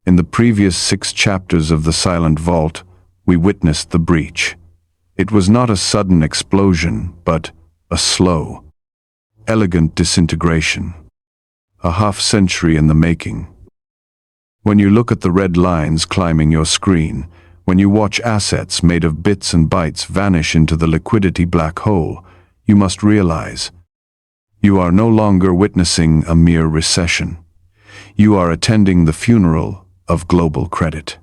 In the previous 6 chapters of the Silent Vault, we witnessed the breach. It was not a sudden explosion, but a slow, elegant disintegration. A half-century in the making. When you look at the red lines climbing your screen, when you watch assets made of bits and bytes vanish into the liquidity black hole, you must realize you are no longer witnessing a mere recession. You are attending the funeral of global credit.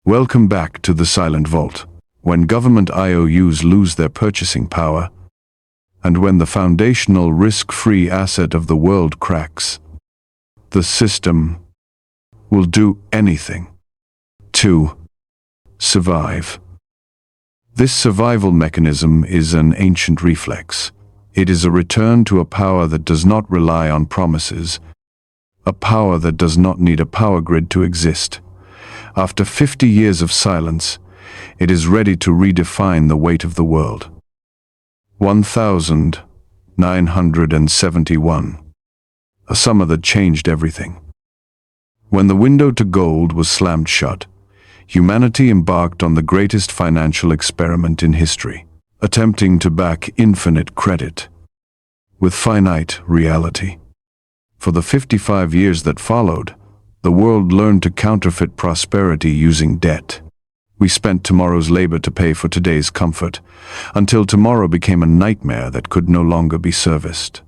Welcome back to the Silent Vault. When government IOUs lose their purchasing power, and when the foundational risk-free asset of the world cracks, the system will do anything to survive. This survival mechanism is an ancient reflex. It is a return to a power that does not rely on promises, a power that does not need a power grid to exist. After 50 years of silence, it is ready to redefine the weight of the world. 1971. A summer that changed everything. When the window to gold was slammed shut, humanity embarked on the greatest financial experiment in history, attempting to back infinite credit with finite reality. For the 55 years that followed, the world learned to counterfeit prosperity using debt. We spent tomorrow's labor to pay for today's comfort, until tomorrow became a nightmare that could no longer be serviced.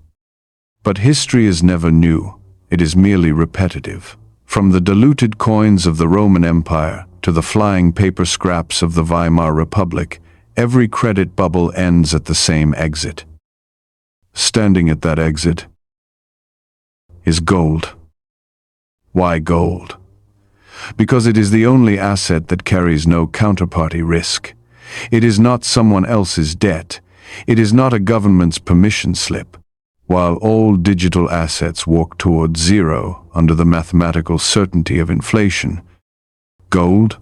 But history is never new, it is merely repetitive. From the diluted coins of the Roman Empire to the flying paper scraps of the Weimar Republic, every credit bubble ends at the same exit. Standing at that exit is gold. Why gold? Because it is the only asset that carries no counterparty risk. It is not someone else's debt. It is not a government's permission slip. While all digital assets walk toward zero under the mathematical certainty of inflation, gold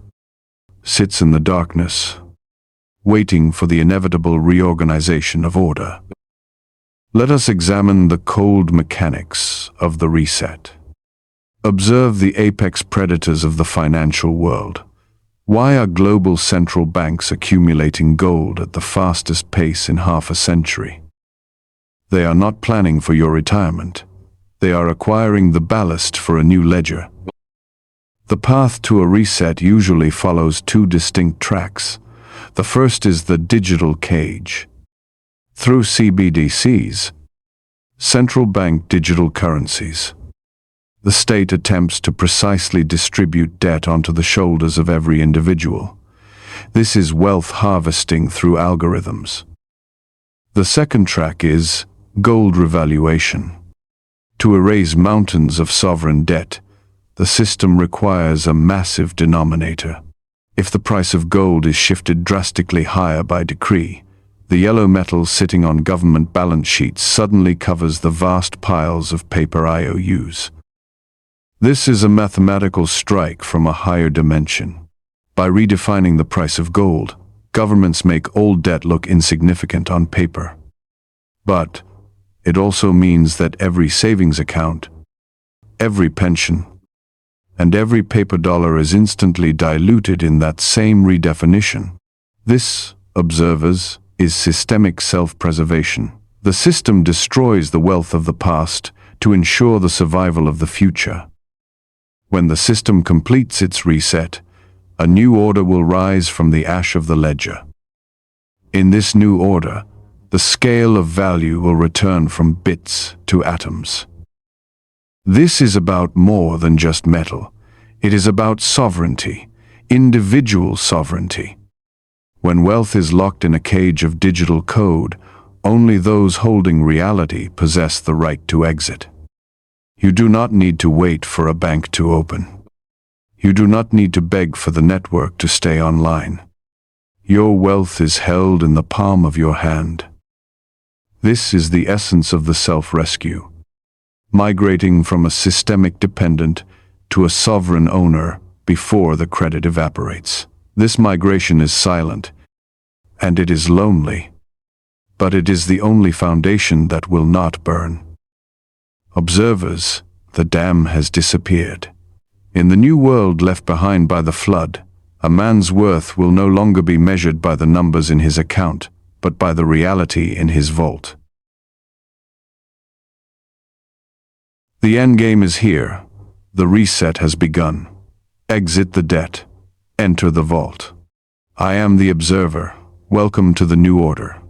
sits in the darkness, waiting for the inevitable reorganization of order. Let us examine the cold mechanics of the reset. Observe the apex predators of the financial world. Why are global central banks accumulating gold at the fastest pace in half a century? They are not planning for your retirement. They are acquiring the ballast for a new ledger. The path to a reset usually follows 2 distinct tracks. The first is the digital cage. Through CBDCs, central bank digital currencies, the state attempts to precisely distribute debt onto the shoulders of every individual. This is wealth harvesting through algorithms. The second track is gold revaluation. To erase mountains of sovereign debt, the system requires a massive denominator. If the price of gold is shifted drastically higher by decree, the yellow metal sitting on government balance sheets suddenly covers the vast piles of paper IOUs. This is a mathematical strike from a higher dimension. By redefining the price of gold, governments make old debt look insignificant on paper. But it also means that every savings account, every pension, and every paper dollar is instantly diluted in that same redefinition. This, observers, is systemic self-preservation. The system destroys the wealth of the past to ensure the survival of the future. When the system completes its reset, a new order will rise from the ash of the ledger. In this new order, the scale of value will return from bits to atoms. This is about more than just metal. It is about sovereignty, individual sovereignty. When wealth is locked in a cage of digital code, only those holding reality possess the right to exit. You do not need to wait for a bank to open. You do not need to beg for the network to stay online. Your wealth is held in the palm of your hand. This is the essence of the self-rescue, migrating from a systemic dependent to a sovereign owner before the credit evaporates. This migration is silent, and it is lonely, but it is the only foundation that will not burn. Observers, the dam has disappeared. In the new world left behind by the flood, a man's worth will no longer be measured by the numbers in his account, but by the reality in his vault. The endgame is here. The reset has begun. Exit the debt. Enter the vault. I am the observer. Welcome to the new order.